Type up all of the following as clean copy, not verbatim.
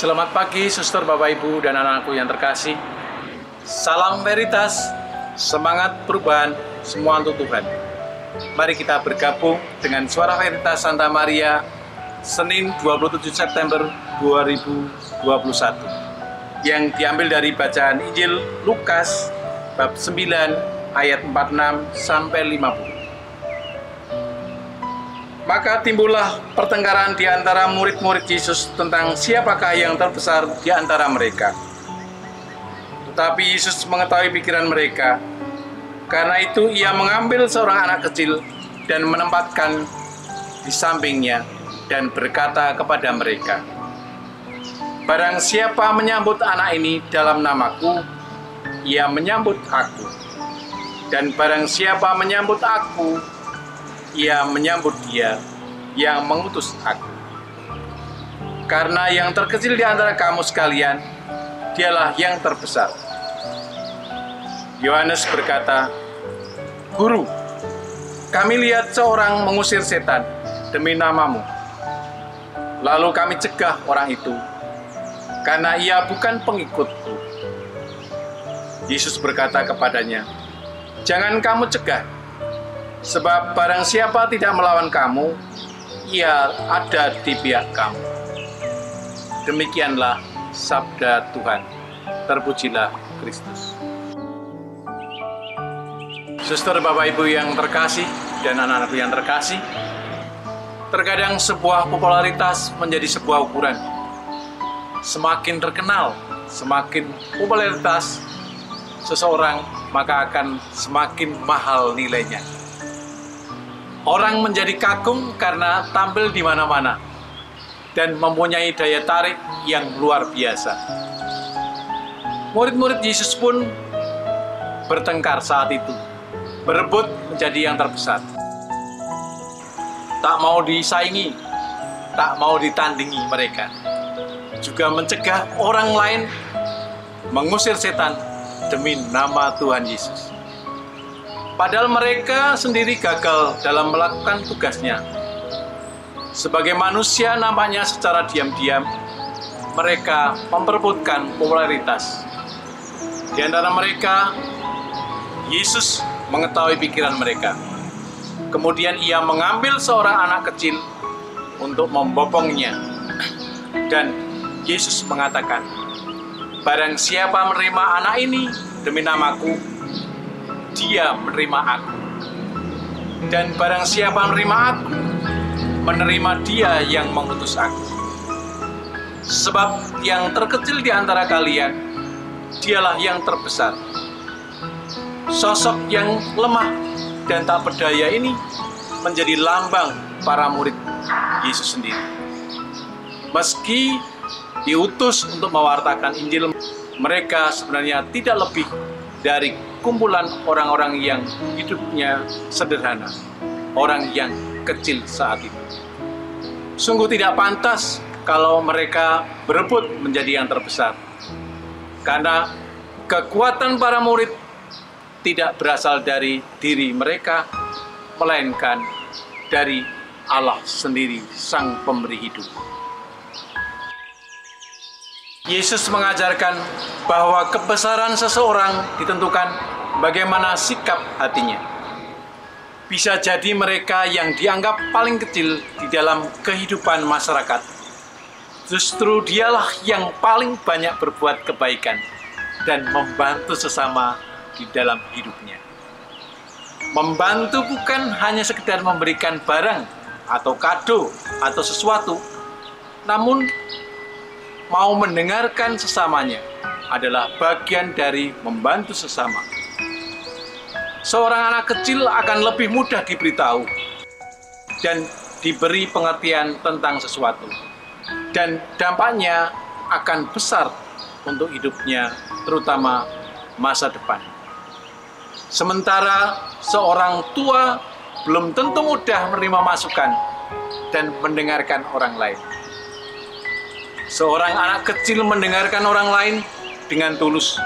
Selamat pagi, suster, bapak, ibu, dan anak-anakku yang terkasih. Salam Veritas, semangat perubahan, semua untuk Tuhan. Mari kita bergabung dengan Suara Veritas Santa Maria, Senin 27 September 2021, yang diambil dari bacaan Injil Lukas, bab 9, ayat 46 sampai 50. Maka timbullah pertengkaran di antara murid-murid Yesus tentang siapakah yang terbesar di antara mereka. Tetapi Yesus mengetahui pikiran mereka. Karena itu ia mengambil seorang anak kecil dan menempatkan di sampingnya dan berkata kepada mereka, "Barang siapa menyambut anak ini dalam namaku, ia menyambut aku. Dan barang siapa menyambut aku, ia menyambut Dia yang mengutus aku. Karena yang terkecil di antara kamu sekalian, dialah yang terbesar." Yohanes berkata, "Guru, kami lihat seorang mengusir setan demi namamu. Lalu kami cegah orang itu, karena ia bukan pengikutku." Yesus berkata kepadanya, "Jangan kamu cegah, sebab barang siapa tidak melawan kamu, ia ada di pihak kamu." Demikianlah sabda Tuhan. Terpujilah Kristus. Suster, bapak, ibu yang terkasih, dan anak-anakku yang terkasih, terkadang sebuah popularitas menjadi sebuah ukuran. Semakin terkenal, semakin popularitas seseorang, maka akan semakin mahal nilainya. Orang menjadi kagum karena tampil di mana-mana dan mempunyai daya tarik yang luar biasa. Murid-murid Yesus pun bertengkar saat itu, berebut menjadi yang terbesar. Tak mau disaingi, tak mau ditandingi mereka. Juga mencegah orang lain mengusir setan demi nama Tuhan Yesus. Padahal mereka sendiri gagal dalam melakukan tugasnya. Sebagai manusia nampaknya secara diam-diam, mereka memperebutkan popularitas. Di antara mereka, Yesus mengetahui pikiran mereka. Kemudian ia mengambil seorang anak kecil untuk membopongnya. Dan Yesus mengatakan, "Barang siapa menerima anak ini demi namaku, dia menerima aku. Dan barang siapa menerima aku, menerima Dia yang mengutus aku. Sebab yang terkecil di antara kalian, dialah yang terbesar." Sosok yang lemah dan tak berdaya ini menjadi lambang para murid Yesus sendiri. Meski diutus untuk mewartakan Injil, mereka sebenarnya tidak lebih dari kumpulan orang-orang yang hidupnya sederhana, orang yang kecil saat itu. Sungguh tidak pantas kalau mereka berebut menjadi yang terbesar, karena kekuatan para murid tidak berasal dari diri mereka, melainkan dari Allah sendiri, Sang Pemberi hidup. Yesus mengajarkan bahwa kebesaran seseorang ditentukan bagaimana sikap hatinya. Bisa jadi mereka yang dianggap paling kecil di dalam kehidupan masyarakat, justru dialah yang paling banyak berbuat kebaikan dan membantu sesama di dalam hidupnya. Membantu bukan hanya sekedar memberikan barang atau kado atau sesuatu, namun mau mendengarkan sesamanya adalah bagian dari membantu sesama. Seorang anak kecil akan lebih mudah diberitahu dan diberi pengertian tentang sesuatu, dan dampaknya akan besar untuk hidupnya, terutama masa depan. Sementara seorang tua belum tentu mudah menerima masukan dan mendengarkan orang lain. Seorang anak kecil mendengarkan orang lain dengan tulus.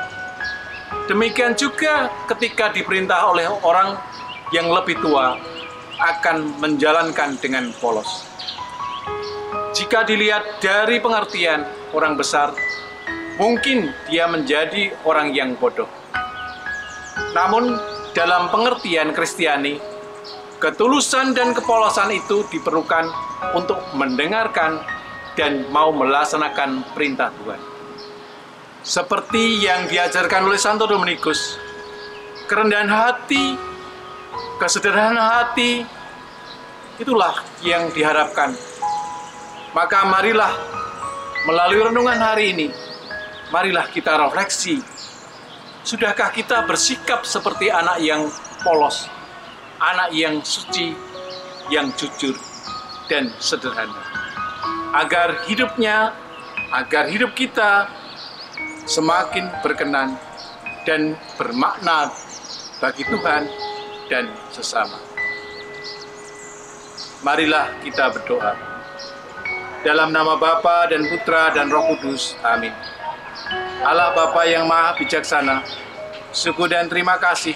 Demikian juga ketika diperintah oleh orang yang lebih tua, akan menjalankan dengan polos. jika dilihat dari pengertian orang besar, mungkin dia menjadi orang yang bodoh. Namun, dalam pengertian Kristiani, ketulusan dan kepolosan itu diperlukan untuk mendengarkan dan mau melaksanakan perintah Tuhan. Seperti yang diajarkan oleh Santo Dominikus, kerendahan hati, kesederhanaan hati, itulah yang diharapkan. Maka marilah melalui renungan hari ini, marilah kita refleksi. Sudahkah kita bersikap seperti anak yang polos, anak yang suci, yang jujur, dan sederhana? Agar hidup kita semakin berkenan dan bermakna bagi Tuhan dan sesama. Marilah kita berdoa. Dalam nama Bapa dan Putra dan Roh Kudus. Amin. Allah Bapa yang Maha Bijaksana, syukur dan terima kasih.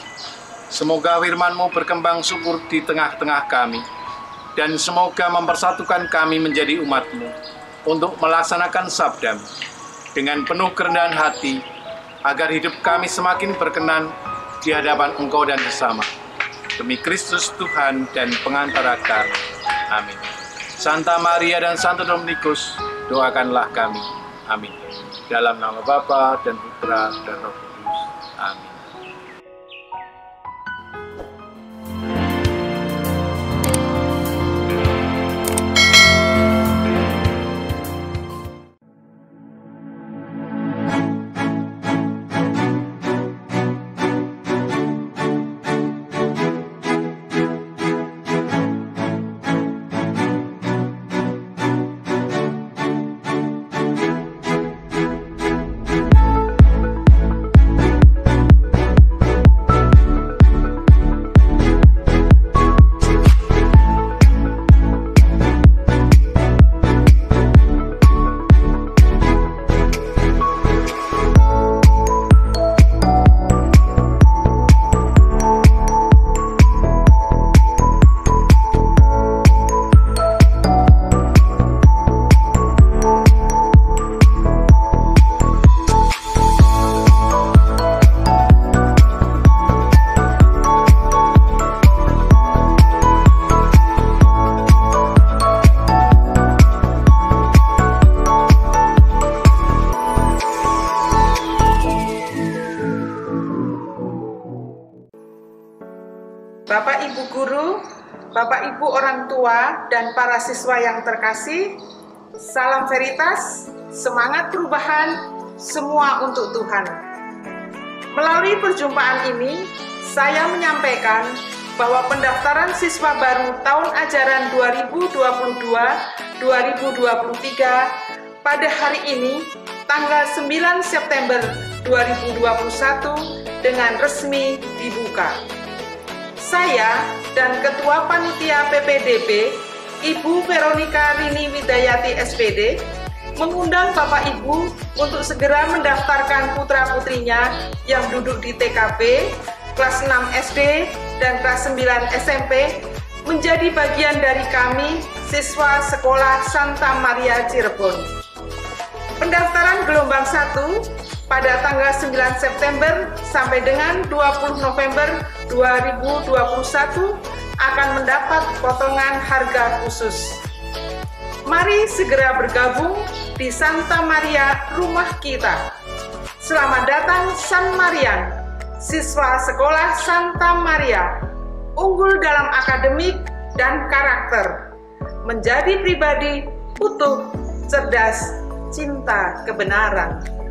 Semoga firman-Mu berkembang subur di tengah-tengah kami, dan semoga mempersatukan kami menjadi umat-Mu untuk melaksanakan sabda-Mu dengan penuh kerendahan hati, agar hidup kami semakin berkenan di hadapan Engkau dan sesama. Demi Kristus Tuhan dan pengantara kami. Amin. Santa Maria dan Santo Dominikus, doakanlah kami. Amin. Dalam nama Bapa dan Putra dan Roh Kudus. Amin. Bapak Ibu guru, Bapak Ibu orang tua, dan para siswa yang terkasih, salam veritas, semangat perubahan, semua untuk Tuhan. Melalui perjumpaan ini, saya menyampaikan bahwa pendaftaran siswa baru tahun ajaran 2022-2023 pada hari ini, tanggal 9 September 2021, dengan resmi dibuka. Saya dan Ketua Panitia PPDB, Ibu Veronica Rini Widayati SPD, mengundang Bapak Ibu untuk segera mendaftarkan putra-putrinya yang duduk di TKP, kelas 6 SD, dan kelas 9 SMP menjadi bagian dari kami, siswa Sekolah Santa Maria Cirebon. Pendaftaran gelombang 1 pada tanggal 9 September sampai dengan 20 November 2021 akan mendapat potongan harga khusus. Mari segera bergabung di Santa Maria Rumah Kita. Selamat datang San Marian, siswa Sekolah Santa Maria, unggul dalam akademik dan karakter, menjadi pribadi utuh, cerdas, cinta kebenaran.